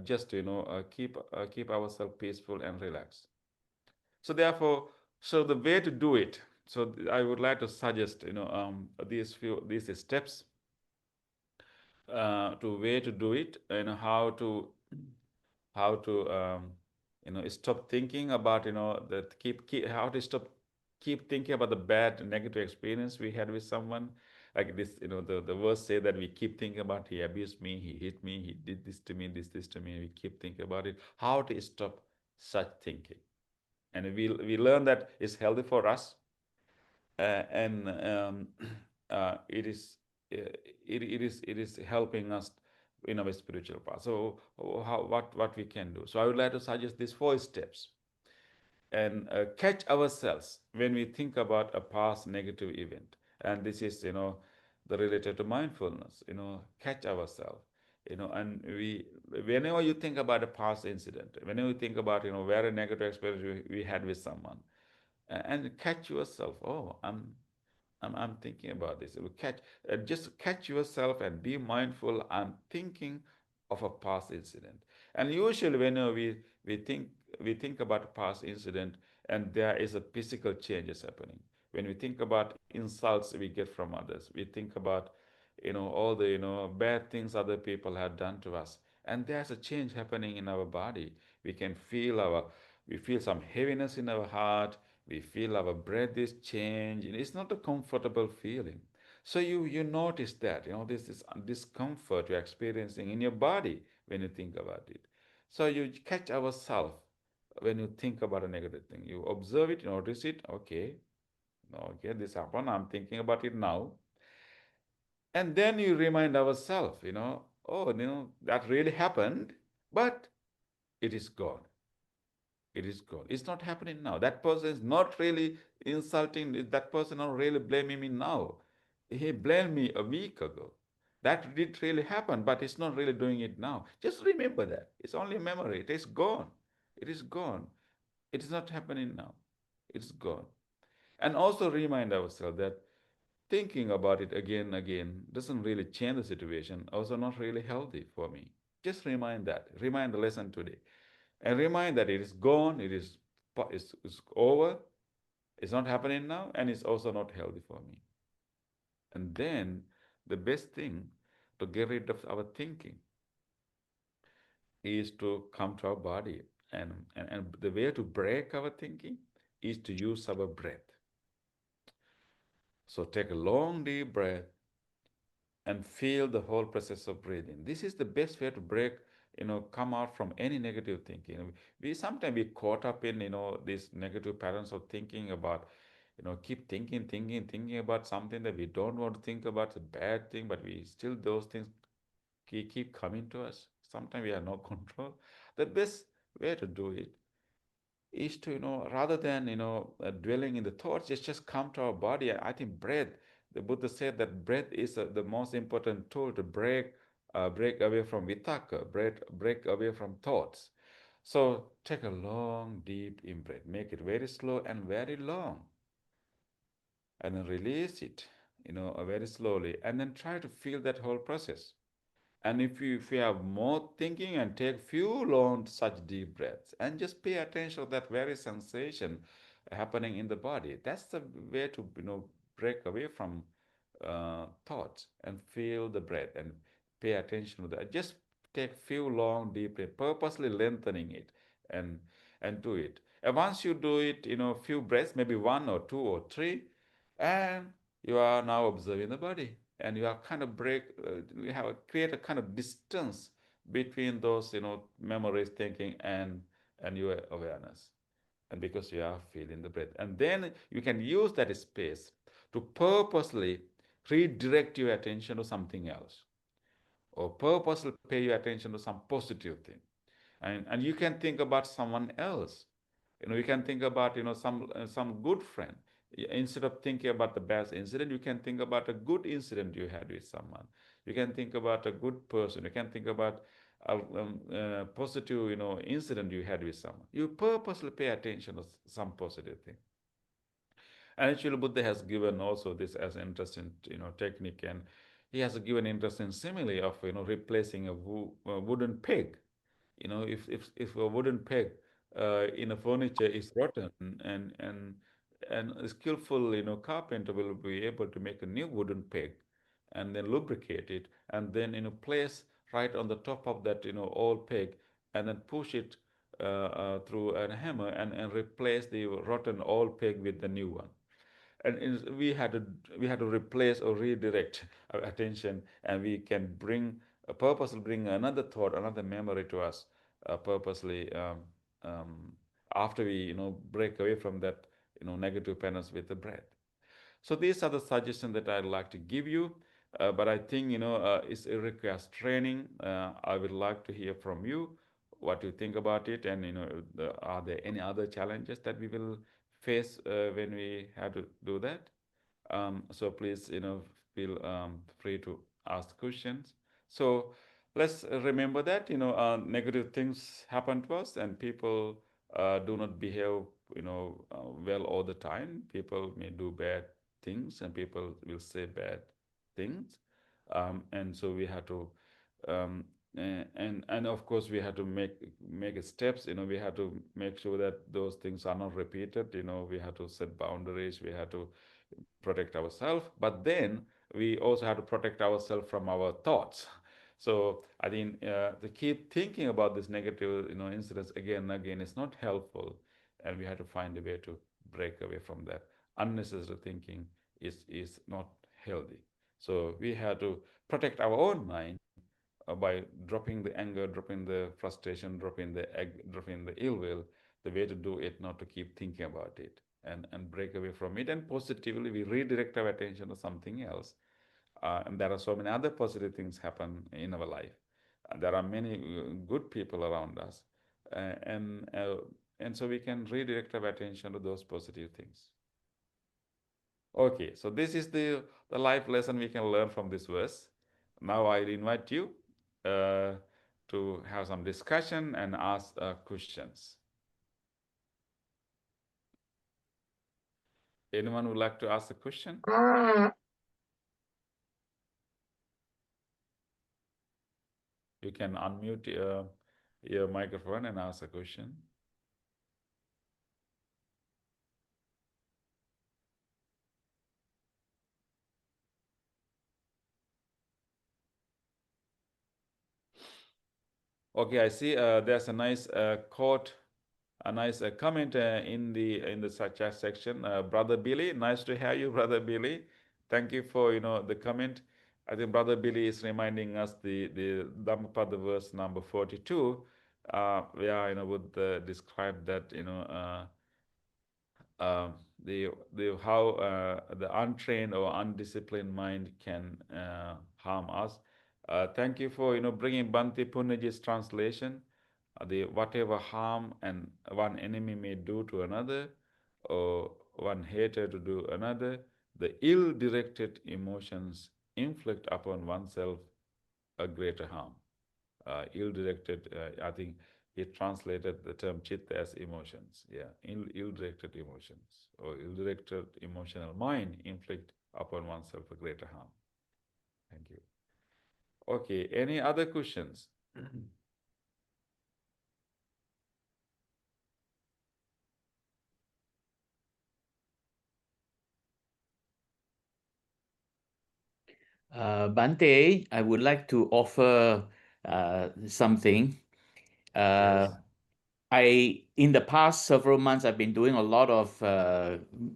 Just keep ourselves peaceful and relaxed. So therefore, so the way to do it. So I would like to suggest these steps to way to do it, and how to stop thinking about that keep how to stop keep thinking about the bad negative experience we had with someone, like this. The verse say that we keep thinking about, he abused me, he hit me, he did this to me, this to me. We keep thinking about it. How to stop such thinking? And we learn that it's healthy for us, and it is it is helping us in our spiritual path. So what we can do? So I would like to suggest these 4 steps, and catch ourselves when we think about a past negative event. And this is the related to mindfulness. Catch ourselves. And whenever you think about a past incident, whenever you think about very negative experience we had with someone, and catch yourself. Oh, I'm thinking about this. Just catch yourself and be mindful. I'm thinking of a past incident. And usually, when we think about a past incident, and there is a physical changes happening. When we think about insults we get from others, we think about all the bad things other people have done to us, and there's a change happening in our body. We feel some heaviness in our heart. We feel our breath is changed. It's not a comfortable feeling. So you notice that this is discomfort you're experiencing in your body when you think about it. So you catch ourselves when you think about a negative thing. You observe it, you notice it. Okay, okay, this happened. I'm thinking about it now. And then you remind ourselves, oh, that really happened, but it is gone. It is gone. It's not happening now. That person is not really insulting. That person not really blaming me now. He blamed me a week ago. That did really happen, but it's not really doing it now. Just remember that. It's only a memory. It is gone. It is gone. It is not happening now. It's gone. And also remind ourselves that thinking about it again and again doesn't really change the situation, also not really healthy for me. Just remind that. Remind the lesson today. And remind that it is gone, it's over, it's not happening now, and it's also not healthy for me. And then the best thing to get rid of our thinking is to come to our body. And the way to break our thinking is to use our breath. So take a long deep breath and feel the whole process of breathing. This is the best way to break, come out from any negative thinking. We sometimes be caught up in, these negative patterns of thinking about, keep thinking about something that we don't want to think about, a bad thing, but we still, those things keep coming to us. Sometimes we have no control. The best way to do it is to rather than dwelling in the thoughts, just come to our body. I think breath, the Buddha said that breath is the most important tool to break away from vitaka, break away from thoughts. So take a long deep in breath, make it very slow and very long, and then release it very slowly, and then try to feel that whole process. And if you have more thinking and take few long such deep breaths and just pay attention to that very sensation happening in the body, that's the way to break away from thoughts and feel the breath and pay attention to that. Just take few long deep breaths, purposely lengthening it and do it. And once you do it, few breaths, maybe one or two or three, and you are now observing the body, and you are kind of you have create a kind of distance between those memories, thinking, and your awareness, and because you are feeling the breath, and then you can use that space to purposely redirect your attention to something else, or purposely pay your attention to some positive thing, and you can think about someone else. You can think about some good friend. Instead of thinking about the bad incident, you can think about a good incident you had with someone. You can think about a good person. You can think about a positive incident you had with someone. You purposely pay attention to some positive thing. And actually Buddha has given also this as an interesting technique, and he has given interesting simile of replacing a wooden peg. If a wooden peg in a furniture is rotten, and a skillful carpenter will be able to make a new wooden peg and then lubricate it, and then place right on the top of that old peg, and then push it through a hammer, and replace the rotten old peg with the new one. And we had to replace or redirect our attention, and we can purposely bring another thought, another memory to us, purposely, um, after we break away from that negative patterns with the breath. So these are the suggestions that I'd like to give you. But I think it requires training. I would like to hear from you what you think about it, and are there any other challenges that we will face when we have to do that? So please feel free to ask questions. So let's remember that negative things happen to us, and people do not behave well all the time. People may do bad things, and people will say bad things, and so we have to um, and of course we have to make steps. We have to make sure that those things are not repeated. We have to set boundaries. We have to protect ourselves, but then we also have to protect ourselves from our thoughts. So I think to keep thinking about this negative incidents again and again is not helpful, and we have to find a way to break away from that. Unnecessary thinking is not healthy. So we have to protect our own mind by dropping the anger, dropping the frustration, dropping the ill will. The way to do it, not to keep thinking about it, and break away from it, and positively we redirect our attention to something else. And there are so many other positive things happen in our life. There are many good people around us, uh, and uh, and so we can redirect our attention to those positive things. Okay, so this is the life lesson we can learn from this verse. Now I invite you uh, to have some discussion and ask questions. Anyone would like to ask a question? You can unmute your microphone and ask a question. Okay, I see there's a nice quote, a nice comment in the chat section. Brother Billy, nice to have you, Brother Billy. Thank you for the comment. I think Brother Billy is reminding us the Dhammapada verse number 42, where would describe that the how the untrained or undisciplined mind can harm us. Thank you for bringing Bhante Punnaji's translation. The whatever harm and one enemy may do to another, or one hater to do another, the ill-directed emotions inflict upon oneself a greater harm. Ill-directed, I think he translated the term chitta as emotions. Yeah, ill-directed emotions or ill-directed emotional mind inflict upon oneself a greater harm. Thank you. Okay, any other questions? Bhante, I would like to offer something. Yes. In the past several months, I've been doing a lot of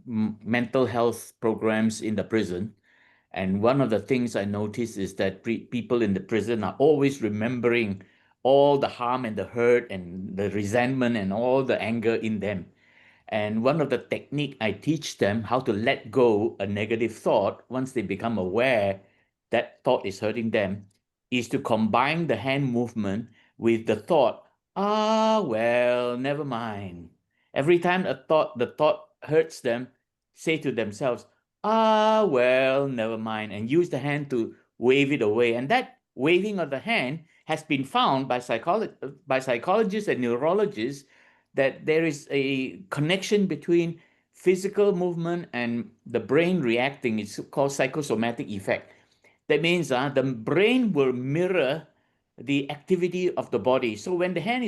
mental health programs in the prison. And one of the things I noticed is that people in the prison are always remembering all the harm and the hurt and the resentment and all the anger in them. And one of the technique I teach them how to let go a negative thought once they become aware that thought is hurting them is to combine the hand movement with the thought, well, never mind. Every time the thought hurts them, say to themselves, well, never mind, and use the hand to wave it away. And that waving of the hand has been found by psychologists and neurologists that there is a connection between physical movement and the brain reacting. It's called psychosomatic effect. That means the brain will mirror the activity of the body. So when the hand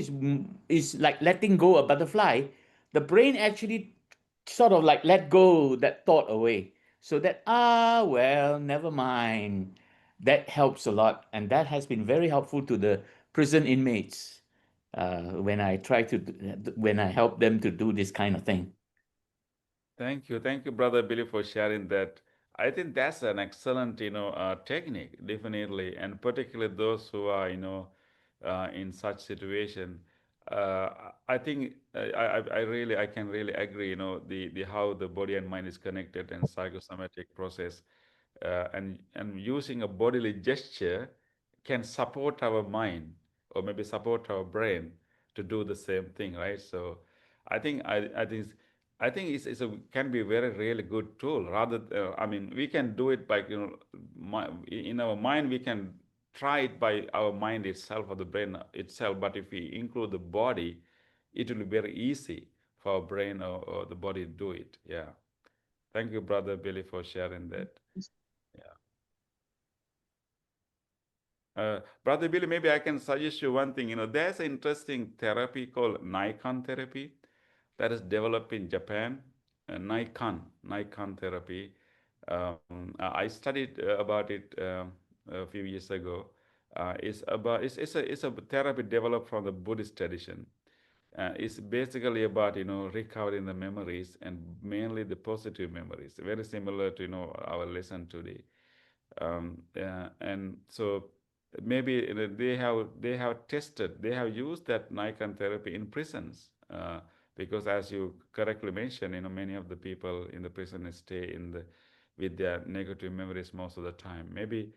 is like letting go a butterfly, the brain actually sort of like let go that thought away. So that, well, never mind. That helps a lot. And that has been very helpful to the prison inmates when I help them to do this kind of thing. Thank you, Brother Billy, for sharing that. I think that's an excellent, technique, definitely, and particularly those who are, in such situation. I think I can really agree, the how the body and mind is connected and psychosomatic process, and using a bodily gesture can support our mind or maybe support our brain to do the same thing, right? So I think it's a can be a very really good tool. Rather, I mean, we can do it by in our mind. We can try it by our mind itself or the brain itself. But if we include the body, it will be very easy for our brain or the body to do it. Yeah. Thank you, Brother Billy, for sharing that. Yeah. Brother Billy, maybe I can suggest you one thing. There's an interesting therapy called Nikon therapy that is developed in Japan. Nikon therapy. I studied about it a few years ago. It's a therapy developed from the Buddhist tradition. It's basically about recovering the memories and mainly the positive memories. Very similar to our lesson today. And so maybe they have used that Nikon therapy in prisons, because as you correctly mentioned, many of the people in the prison stay with their negative memories most of the time. Maybe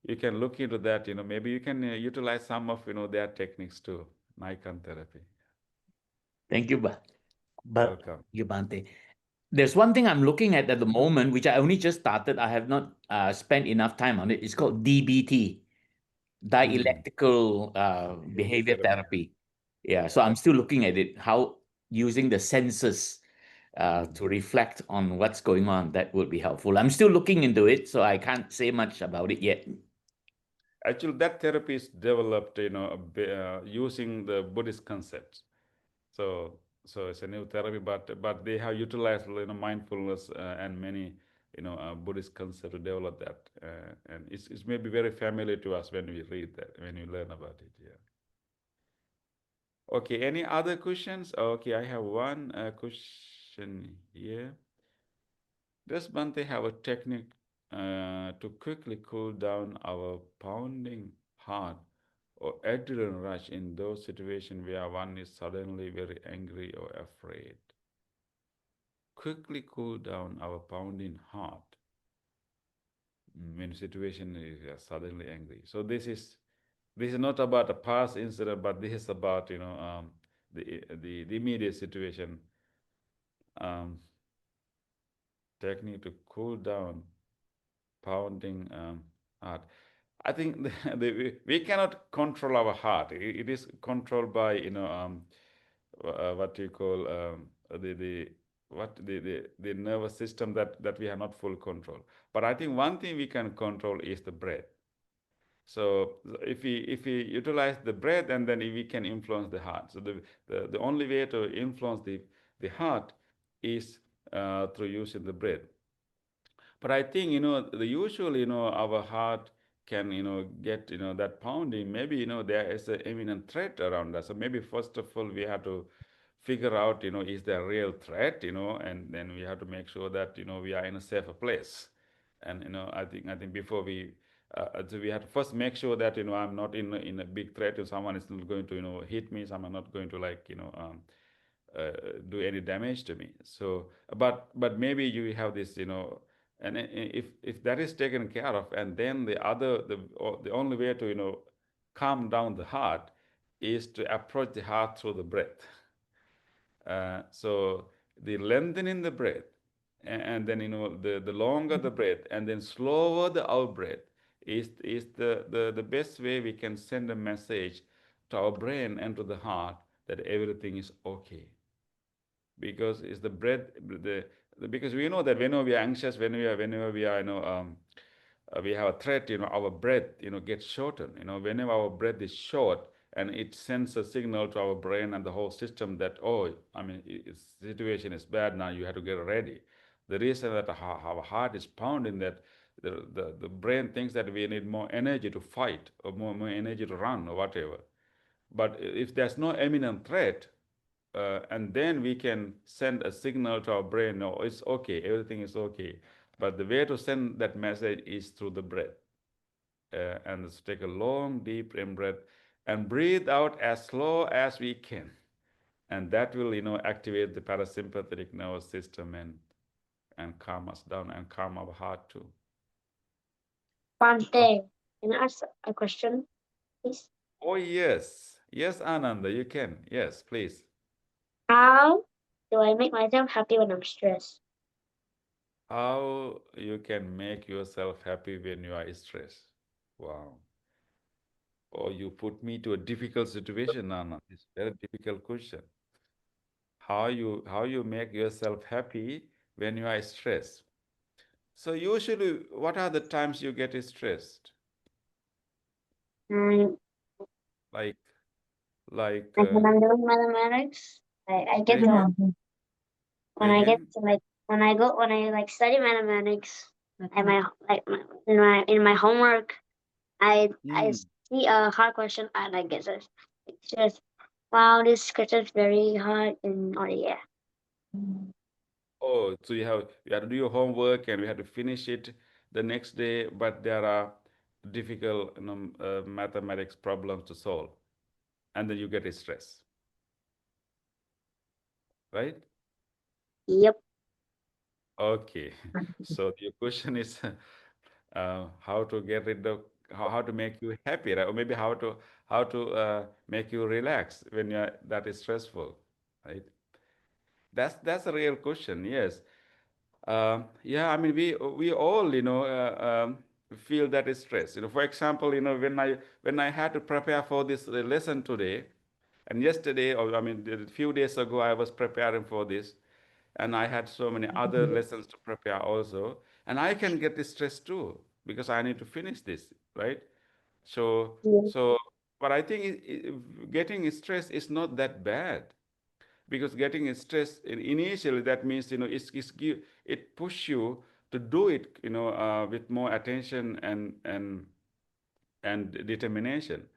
you can look into that. Maybe you can utilize some of their techniques too. Nikon therapy. Thank you, Welcome. Bhante. There's one thing I'm looking at the moment, which I only just started. I have not spent enough time on it. It's called DBT, dialectical behavior therapy. Yeah, so I'm still looking at it, how using the senses to reflect on what's going on. That would be helpful. I'm still looking into it, so I can't say much about it yet. Actually, that therapy is developed, using the Buddhist concepts. So it's a new therapy, but they have utilized mindfulness and many Buddhist concepts to develop that, and it's maybe very familiar to us when we read that, when we learn about it. Yeah. Okay. Any other questions? Okay, I have one question here. Does Bhante have a technique to quickly cool down our pounding heart or adrenaline rush in those situations where one is suddenly very angry or afraid? Quickly cool down our pounding heart when situation is suddenly angry. So this is not about a past incident, but this is about the immediate situation. Technique to cool down pounding heart. I think we cannot control our heart. It is controlled by what you call the nervous system that we have not full control. But I think one thing we can control is the breath. So if we utilize the breath, and then we can influence the heart. So the only way to influence the heart is through using the breath. But I think, the usual, our heart can, get, that pounding. Maybe, there is an imminent threat around us. So maybe first of all, we have to figure out, is there a real threat, and then we have to make sure that, we are in a safer place. And, I think before so we have to first make sure that, I'm not in a big threat, and someone is not going to, hit me, someone not going to, like, do any damage to me. So, but maybe you have this, and if that is taken care of, and then the only way to, calm down the heart is to approach the heart through the breath. So the lengthening the breath, and then, the longer the breath, and then slower the out breath is the best way we can send a message to our brain and to the heart that everything is okay. Because it's the breath, because we know that whenever we are anxious, whenever we are, we have a threat, our breath, gets shortened. Whenever our breath is short, and it sends a signal to our brain and the whole system that, oh, situation is bad now, you have to get ready. The reason that our heart is pounding, that the brain thinks that we need more energy to fight, or more energy to run, or whatever. But if there's no imminent threat, and then we can send a signal to our brain, no, it's okay, everything is okay. But the way to send that message is through the breath. And let's take a long, deep breath and breathe out as slow as we can. And that will, activate the parasympathetic nervous system and calm us down and calm our heart too. Bhante, can I ask a question, please? Oh, yes. Yes, Ananda, you can. Yes, please. How do I make myself happy when I'm stressed? How you can make yourself happy when you are stressed? Wow. Oh, you put me to a difficult situation, Nana. It's a very difficult question. How you make yourself happy when you are stressed? So usually, what are the times you get stressed? Mm, Like like when I'm doing mathematics, I get say again? when Say I get again? to when I like study mathematics and in my homework, I Mm. see a hard question and I get it. It's just wow, this question is very hard and oh yeah. Oh, so you have to do your homework, and we have to finish it the next day, but there are difficult, mathematics problems to solve, and then you get stressed, right? Yep. Okay. So your question is how to get rid of, how to make you happy, right? Or maybe how to make you relax when you're that is stressful, right? That's a real question. Yes. Yeah, I mean, we all, feel that stress. For example, when I had to prepare for this lesson today, and yesterday, or I mean, a few days ago, I was preparing for this, and I had so many other lessons to prepare also, and I can get stressed too because I need to finish this, right? So, Yeah. so, but I think getting stressed is not that bad, because getting stressed initially, that means, it push you to do it, with more attention and determination.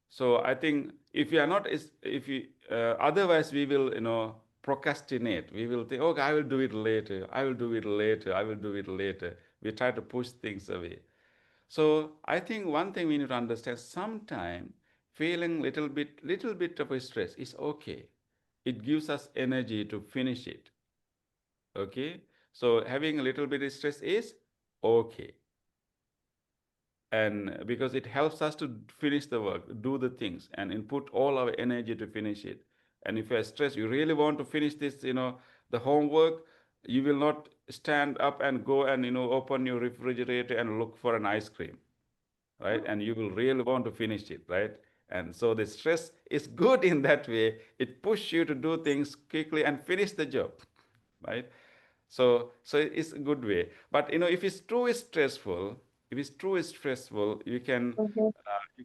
So I think if you are not, if you otherwise we will, procrastinate. We will think, okay, I will do it later. I will do it later. I will do it later. We try to push things away. So I think one thing we need to understand: sometime feeling little bit of a stress is okay. It gives us energy to finish it. Okay, so having a little bit of stress is okay, and because it helps us to finish the work, do the things, and input all our energy to finish it. And if you're stressed, you really want to finish this, the homework, you will not stand up and go and, open your refrigerator and look for an ice cream, right? And you will really want to finish it, right? And so the stress is good in that way. It pushes you to do things quickly and finish the job, right? So it's a good way. But if it's too stressful, if it's too stressful, you can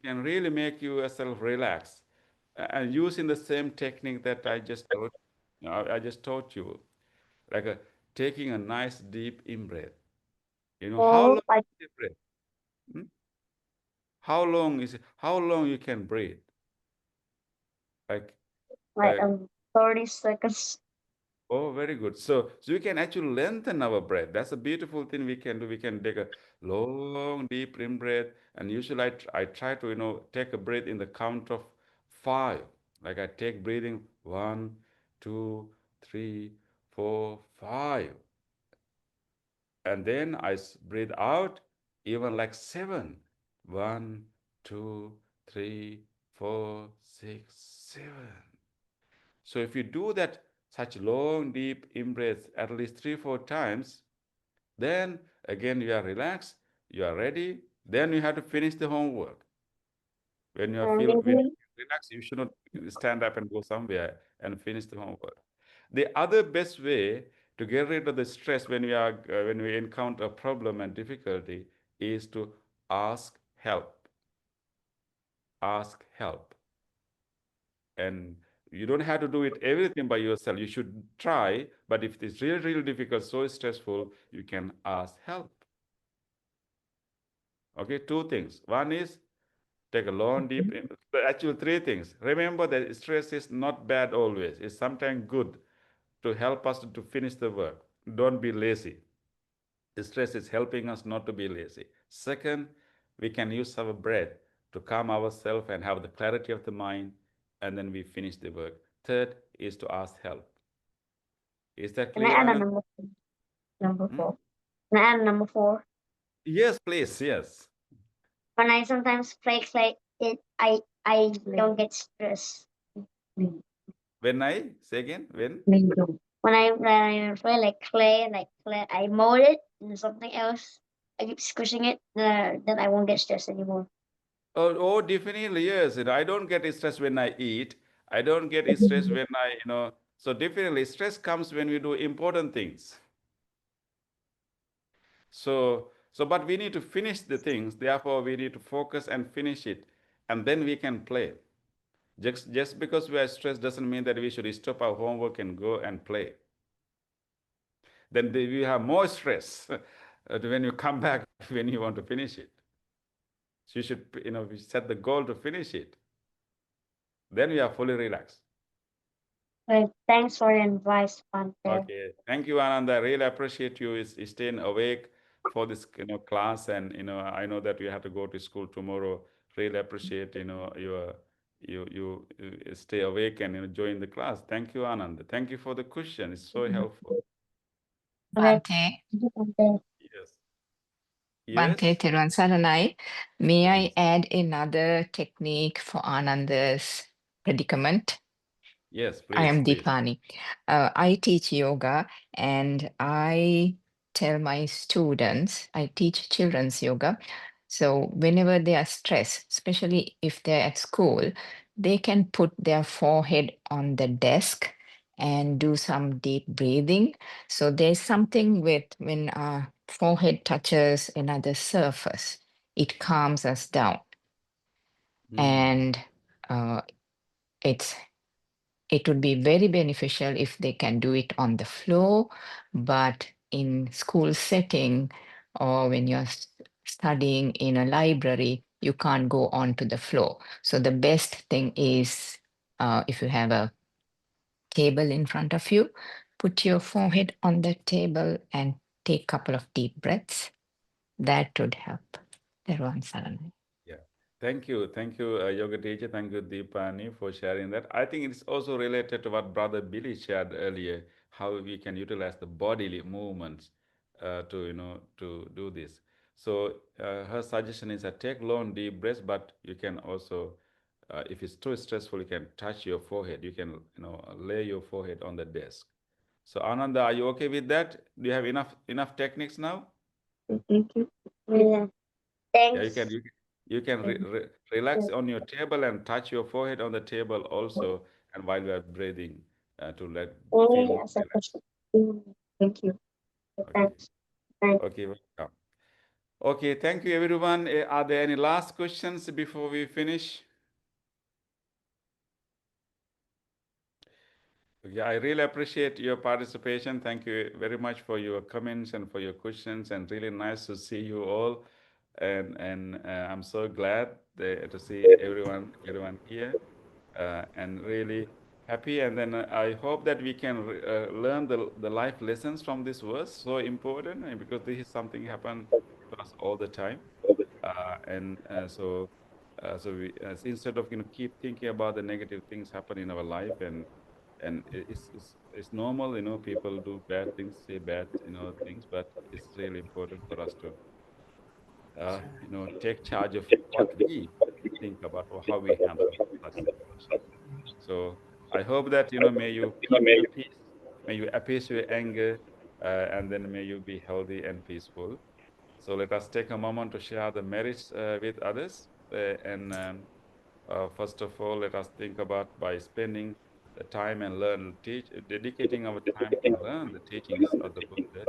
really make yourself relax. And using the same technique that I just taught, I just taught you, like taking a nice deep in breath. You know, how Oh, long like is the breath? Hmm? How long is it? How long you can breathe? Like, like uh, 30 seconds. oh, very good. So we can actually lengthen our breath. That's a beautiful thing we can do. We can take a long, deep in breath, and usually I try to take a breath in the count of 5. Like I take breathing 1, 2, 3, 4, 5, and then I breathe out even like 7. 1, 2, 3, 4, 6, 7. So if you do that such long, deep in-breaths at least 3, 4 times, then again you are relaxed, you are ready, then you have to finish the homework. When you feel Maybe. relaxed, you should not stand up and go somewhere and finish the homework. The other best way to get rid of the stress when we encounter a problem and difficulty is to ask help. Ask help. And you don't have to do it everything by yourself. You should try, but if it's really, really difficult, so stressful, you can ask help. Okay, 2 things. One is take a long, deep, actually 3 things. Remember that stress is not bad always. It's sometimes good to help us to finish the work. Don't be lazy. Stress is helping us not to be lazy. Second, we can use our breath to calm ourselves and have the clarity of the mind, and then we finish the work. Third is to ask help. Is that Can I clear, add a Anand? number Hmm? 4? Can I add a number 4? Yes, please. Yes. When I sometimes play clay, I don't get stressed. When I say again, when? When I play like clay, I mold it into something else. I keep squishing it, then I won't get stressed anymore. Oh, definitely yes. I don't get stressed when I eat. I don't get stressed when So definitely stress comes when we do important things. But we need to finish the things. Therefore, we need to focus and finish it, and then we can play. Just because we are stressed doesn't mean that we should stop our homework and go and play. Then we have more stress when you come back when you want to finish it. So you should, set the goal to finish it. Then we are fully relaxed. Right. Thanks for your advice, Bhante. Okay, thank you, Anand. I really appreciate you staying awake for this class, and I know that you have to go to school tomorrow. Really appreciate you stay awake and join the class. Thank you, Anand. Thank you for the question. It's so helpful. Okay. Bhante, Thank you, Bhante. Yes. Bhante Yes. Therwan Saranai, may I Yes. add another technique for Ananda's predicament? Yes, I am please. Deepani. I teach yoga and I tell my students, I teach children's yoga. So whenever they are stressed, especially if they're at school, they can put their forehead on the desk and do some deep breathing. So there's something with when our forehead touches another surface, it calms us down. And it would be very beneficial if they can do it on the floor, but in school setting or when you're studying in a library, you can't go onto the floor. So the best thing is if you have a table in front of you, put your forehead on the table and take a couple of deep breaths. That would help. Therwan Saranai. Yeah. Thank you, yoga teacher. Thank you, Deepani, for sharing that. I think it's also related to what Brother Billy shared earlier, how we can utilize the bodily movements to do this. So her suggestion is that take long, deep breaths, but you can also, if it's too stressful, you can touch your forehead. You can, lay your forehead on the desk. So Ananda, are you okay with that? Do you have enough techniques now? Thank you. Yeah. Yeah, Thanks. you can relax on your table and touch your forehead on the table also, and while you are breathing to feel more relaxed. Thank you. Okay, Thanks. Thanks. okay, welcome. Okay, thank you everyone. Are there any last questions before we finish? Yeah, I really appreciate your participation. Thank you very much for your comments and for your questions, and really nice to see you all. And I'm so glad to see everyone here, and really happy. And then I hope that we can learn the life lessons from this verse. So important, and because this is something happen to us all the time. So we instead of keep thinking about the negative things happen in our life, and it's normal, people do bad things, say bad things, but it's really important for us to take charge of what we think about or how we handle such situation. So I hope that may you keep your peace, may you appease your anger, and then may you be healthy and peaceful. So let us take a moment to share the merits with others. First of all, let us think about by spending the time and dedicating our time to learn the teachings of the Buddha,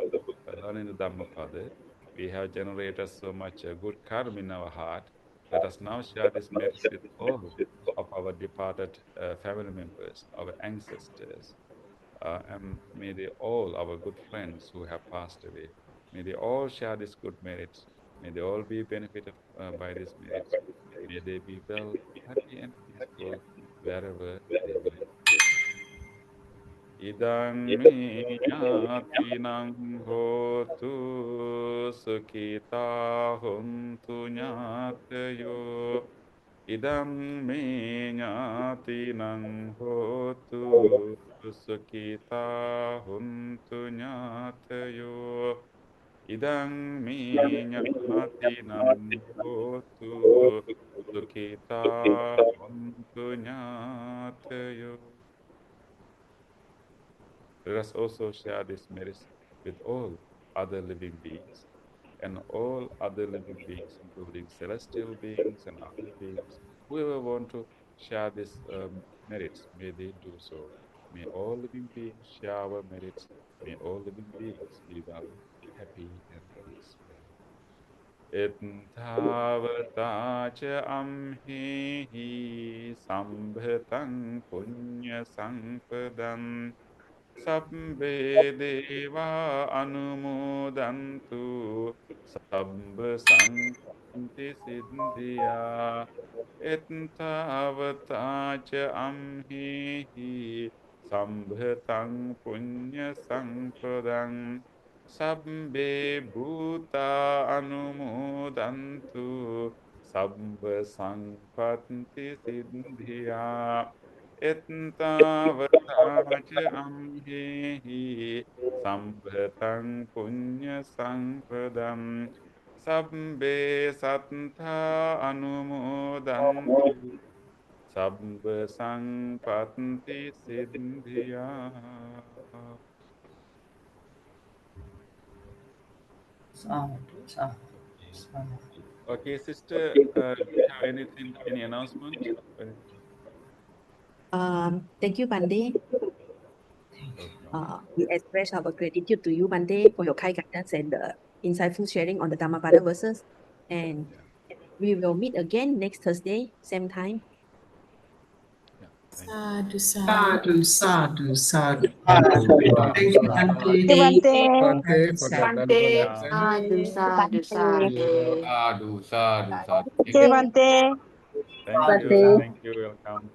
learning the Dhammapada. We have generated so much good karma in our heart. Let us now share these merits with all of our departed family members, our ancestors, and may they all, our good friends who have passed away, may they all share these good merits. May they all be benefited by these merits. May they be well, happy, and peaceful wherever they may. Idang me ñātīnaṃ hotu sukhita hontu ñātayo. Idam me ñātīnaṃ hotu sukhita hontu ñātayo. Idam me ñātīnaṃ hotu sukhita hontu ñātayo. Let us also share this merits with all other living beings and all other living beings, including celestial beings and other beings. Whoever want to share this merits, may they do so. May all living beings share our merits. May all living beings be well, happy, and peaceful. Ettavata cha amhi sambhatam punya sampadam Sabbe deva anumodantu sabba sankanti siddhya ettavata cha amhi sambhatam punya sampadam sabbe bhuta anumodantu sabba sankanti siddhya Ettavata amhehi sambhatam punya sampadam sabbe sattha anumodantu sabba sampatti siddhya. Okay, sister, do you have anything, any announcement? Thank you, Bhante. Welcome. We express our gratitude to you, Bhante, for your kind guidance and the insightful sharing on the Dhammapada verses. And we will meet again next Thursday, same time. Yeah, thank you. Sadhu, sadhu, sadhu. Sadhu, Thank you, Bhante. Bhante, for that wonderful lesson. Bhante. Sadhu, sadhu, sadhu. Bhante. Thank you. Thank you. Welcome.